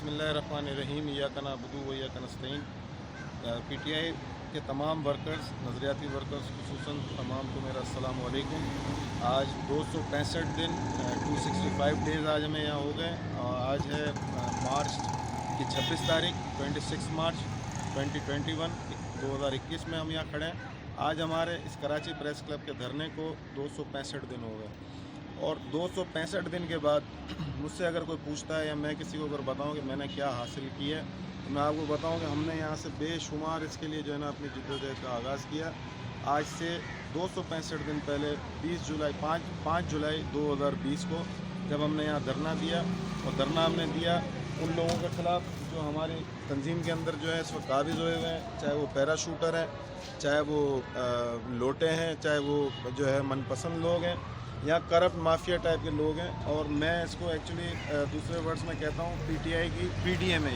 بسم اللہ الرحمن الرحیم ایاک نعبد و ایاک نستعین۔ پی ٹی آئی کے تمام ورکرز، نظریاتی ورکرز خصوصاً تمام کو میرا السلام علیکم۔ آج 265 دن 265 ڈیز آج ہمیں یہاں ہو گئے، اور آج ہے مارچ کی 26 تاریخ 26 مارچ 2021 میں ہم یہاں کھڑے ہیں۔ آج ہمارے اس کراچی پریس کلب کے دھرنے کو 265 دن ہو گئے، اور 265 دن کے بعد مجھ سے اگر کوئی پوچھتا ہے یا میں کسی کو اگر بتاؤں کہ میں نے کیا حاصل کیا ہے، تو میں آپ کو بتاؤں کہ ہم نے یہاں سے بے شمار اس کے لیے جو ہے نا اپنی جدوجہد کا آغاز کیا۔ آج سے 265 دن پہلے 5 جولائی 2020 کو جب ہم نے یہاں دھرنا دیا، اور دھرنا ہم نے دیا ان لوگوں کے خلاف جو ہماری تنظیم کے اندر جو ہے اس وقت قابض ہوئے ہوئے ہیں، چاہے وہ پیرا شوٹر ہیں، چاہے وہ لوٹے ہیں، چاہے وہ جو ہے من پسند لوگ ہیں، یا کرپٹ مافیا ٹائپ کے لوگ ہیں۔ اور میں اس کو ایکچولی دوسرے ورڈز میں کہتا ہوں پی ٹی آئی کی پی ڈی ایم ہے۔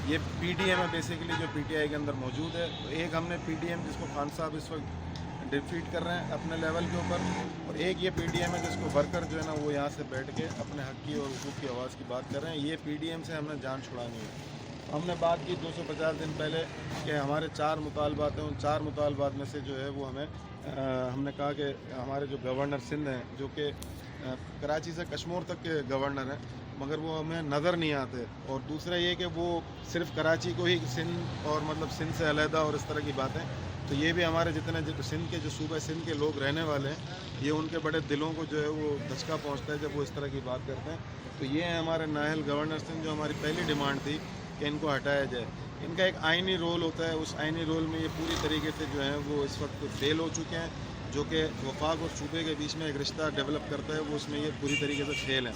یہ پی ڈی ایم ہے بیسیکلی جو پی ٹی آئی کے اندر موجود ہے۔ تو ایک ہم نے پی ڈی ایم جس کو خان صاحب اس وقت ڈیفیٹ کر رہے ہیں اپنے لیول کے اوپر، اور ایک یہ پی ڈی ایم ہے جس کو ورکر جو ہے نا وہ یہاں سے بیٹھ کے اپنے حق کی اور حقوق کی آواز کی بات کر رہے ہیں۔ یہ پی ڈی ایم سے ہم نے جان چھڑانی ہے۔ ہم نے بات کی 250 دن پہلے کہ ہمارے 4 مطالبات ہیں، ان 4 مطالبات میں سے جو ہے وہ ہم نے کہا کہ ہمارے جو گورنر سندھ ہیں، جو کہ کراچی سے کشمور تک کے گورنر ہیں، مگر وہ ہمیں نظر نہیں آتے، اور دوسرا یہ کہ وہ صرف کراچی کو ہی سندھ اور مطلب سندھ سے علیحدہ اور اس طرح کی باتیں، تو یہ بھی ہمارے جتنے سندھ کے جو صوبہ سندھ کے لوگ رہنے والے ہیں، یہ ان کے بڑے دلوں کو جو ہے وہ دھچکا پہنچتا ہے جب وہ اس طرح کی بات کرتے ہیں۔ تو یہ ہیں ہمارے نااہل گورنر سندھ، جو ہماری پہلی ڈیمانڈ تھی کہ ان کو ہٹایا جائے۔ ان کا ایک آئینی رول ہوتا ہے، اس آئینی رول میں یہ پوری طریقے سے جو ہے وہ اس وقت فیل ہو چکے ہیں، جو کہ وفاق اور صوبے کے بیچ میں ایک رشتہ ڈیولپ کرتا ہے، وہ اس میں یہ پوری طریقے سے فیل ہیں۔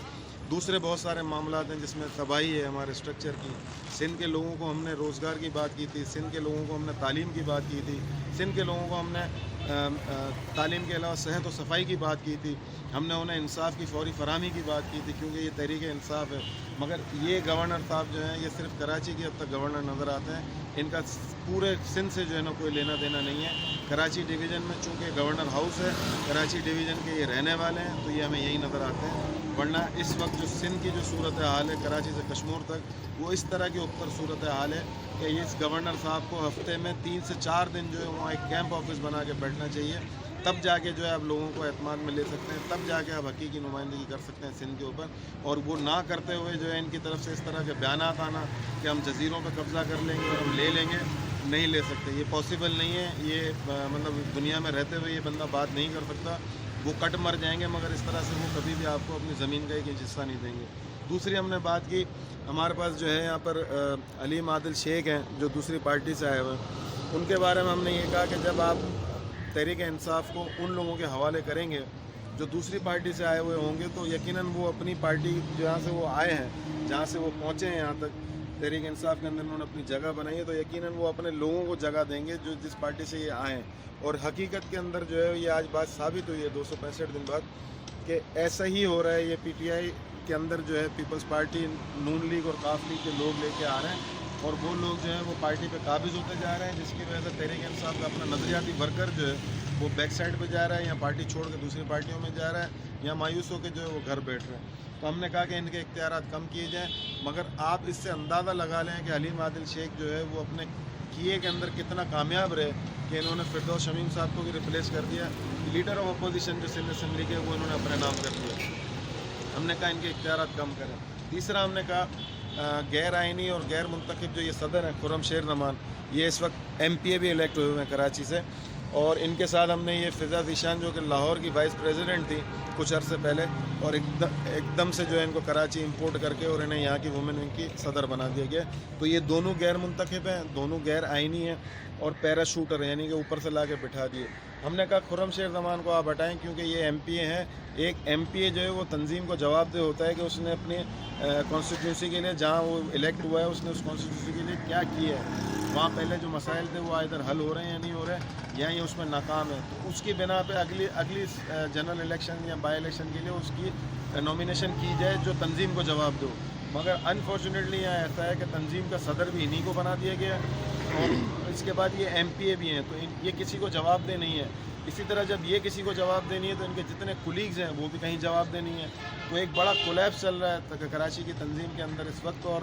دوسرے بہت سارے معاملات ہیں جس میں تباہی ہے ہمارے اسٹرکچر کی۔ سندھ کے لوگوں کو ہم نے روزگار کی بات کی تھی، سندھ کے لوگوں کو ہم نے تعلیم کی بات کی تھی، سندھ کے لوگوں کو ہم نے تعلیم کے علاوہ صحت و صفائی کی بات کی تھی، ہم نے انہیں انصاف کی فوری فراہمی کی بات کی تھی، کیونکہ یہ تحریک انصاف ہے۔ مگر یہ گورنر صاحب جو ہیں یہ صرف کراچی کے اب تک گورنر نظر آتے ہیں، ان کا پورے سندھ سے جو ہے نا کوئی لینا دینا نہیں ہے۔ کراچی ڈویژن میں چونکہ گورنر ہاؤس ہے، کراچی ڈویژن کے یہ رہنے والے ہیں، تو یہ ہمیں یہی نظر آتے ہیں۔ ورنہ اس وقت جو سندھ کی جو صورت حال ہے کراچی سے کشمور تک، وہ اس طرح کی اوپر صورت حال ہے کہ اس گورنر صاحب کو ہفتے میں 3 سے 4 دن جو ہے وہاں ایک کیمپ آفس بنا کے بیٹھنا چاہیے، تب جا کے جو ہے آپ لوگوں کو اعتماد میں لے سکتے ہیں، تب جا کے آپ حقیقی نمائندگی کر سکتے ہیں سندھ کے اوپر۔ اور وہ نہ کرتے ہوئے جو ہے ان کی طرف سے اس طرح کے بیانات آنا کہ ہم جزیروں پہ قبضہ کر لیں گے اور ہم لے لیں گے، نہیں لے سکتے، یہ پاسبل نہیں ہے۔ یہ مطلب دنیا میں رہتے ہوئے یہ بندہ بات نہیں کر سکتا، وہ کٹ مر جائیں گے، مگر اس طرح سے وہ کبھی بھی آپ کو اپنی زمین کا ایک حصہ نہیں دیں گے۔ دوسری ہم نے بات کی، ہمارے پاس جو ہے یہاں پر علیم عادل شیخ ہیں جو دوسری پارٹی سے آئے ہوئے ہیں، ان کے بارے میں ہم نے یہ کہا کہ جب آپ تحریک انصاف کو ان لوگوں کے حوالے کریں گے جو دوسری پارٹی سے آئے ہوئے ہوں گے، تو یقیناً وہ اپنی پارٹی جہاں سے وہ آئے ہیں، جہاں سے وہ پہنچے ہیں یہاں تک تحریک انصاف کے اندر انہوں نے اپنی جگہ بنائی ہے، تو یقیناً وہ اپنے لوگوں کو جگہ دیں گے جو جس پارٹی سے یہ آئے ہیں۔ اور حقیقت کے اندر جو ہے یہ آج بات ثابت ہوئی ہے 265 دن بعد کہ ایسا ہی ہو رہا ہے۔ یہ پی ٹی آئی کے اندر جو ہے پیپلز پارٹی، نون لیگ اور قاف لیگ کے لوگ لے کے آ رہے ہیں، اور وہ لوگ جو ہیں وہ پارٹی پہ قابض ہوتے جا رہے ہیں، جس کی وجہ سے تحریک انصاف کا اپنا نظریاتی ورکر جو ہے وہ بیک سائڈ پہ جا رہا ہے، یا پارٹی چھوڑ کے دوسری پارٹیوں میں جا رہا ہے، یا مایوس ہو کے جو ہے وہ گھر بیٹھ رہے ہیں۔ تو ہم نے کہا کہ ان کے اختیارات کم کیے جائیں، مگر آپ اس سے اندازہ لگا لیں کہ علیم عادل شیخ جو ہے وہ اپنے کیے کے اندر کتنا کامیاب رہے کہ انہوں نے فردوس شمیم صاحب کو بھی ریپلیس کر دیا، لیڈر آف اپوزیشن جو سندھ اسمبلی کے وہ انہوں نے اپنے نام کر دیا۔ ہم نے کہا ان کے اختیارات کم کریں۔ تیسرا ہم نے کہا غیر آئینی اور غیر منتخب جو یہ صدر ہیں خرم شیر زمان، یہ اس وقت ایم پی اے بھی الیکٹ ہوئے ہوئے ہیں کراچی سے، اور ان کے ساتھ ہم نے یہ فضا ذیشان جو کہ لاہور کی وائس پریزیڈنٹ تھی کچھ عرصے پہلے، اور ایک دم سے جو ہے ان کو کراچی امپورٹ کر کے اور انہیں یہاں کی وومن ونگ کی صدر بنا دیا گیا۔ تو یہ دونوں غیر منتخب ہیں، دونوں غیر آئینی ہیں، اور پیرا شوٹر ہیں، یعنی کہ اوپر سے لا کے بٹھا دیے۔ ہم نے کہا خرم شیر زمان کو آپ ہٹائیں، کیونکہ یہ ایم پی اے ہیں۔ ایک ایم پی اے جو ہے وہ تنظیم کو جواب دہ ہوتا ہے کہ اس نے اپنی کانسٹیٹیونسی کے لیے جہاں وہ الیکٹ ہوا ہے اس نے اس کانسٹیٹیونسی کے لیے کیا کیا ہے، وہاں پہلے جو مسائل تھے وہ ادھر حل ہو رہے ہیں یا نہیں ہو رہے، یا یہ اس میں ناکام ہے، تو اس کی بنا پہ اگلی جنرل الیکشن یا بائی الیکشن کے لیے اس کی نامینیشن کی جائے جو تنظیم کو جواب دو۔ مگر انفارچونیٹلی یہاں ایسا ہے کہ تنظیم کا صدر بھی انہی کو بنا دیا گیا ہے، اور اس کے بعد یہ ایم پی اے بھی ہیں، تو یہ کسی کو جواب دہ نہیں ہے۔ اسی طرح جب یہ کسی کو جواب دینی ہے تو ان کے جتنے کولیگز ہیں وہ بھی کہیں جواب دینی ہے۔ تو ایک بڑا کولیپس چل رہا ہے کراچی کی تنظیم کے اندر اس وقت، اور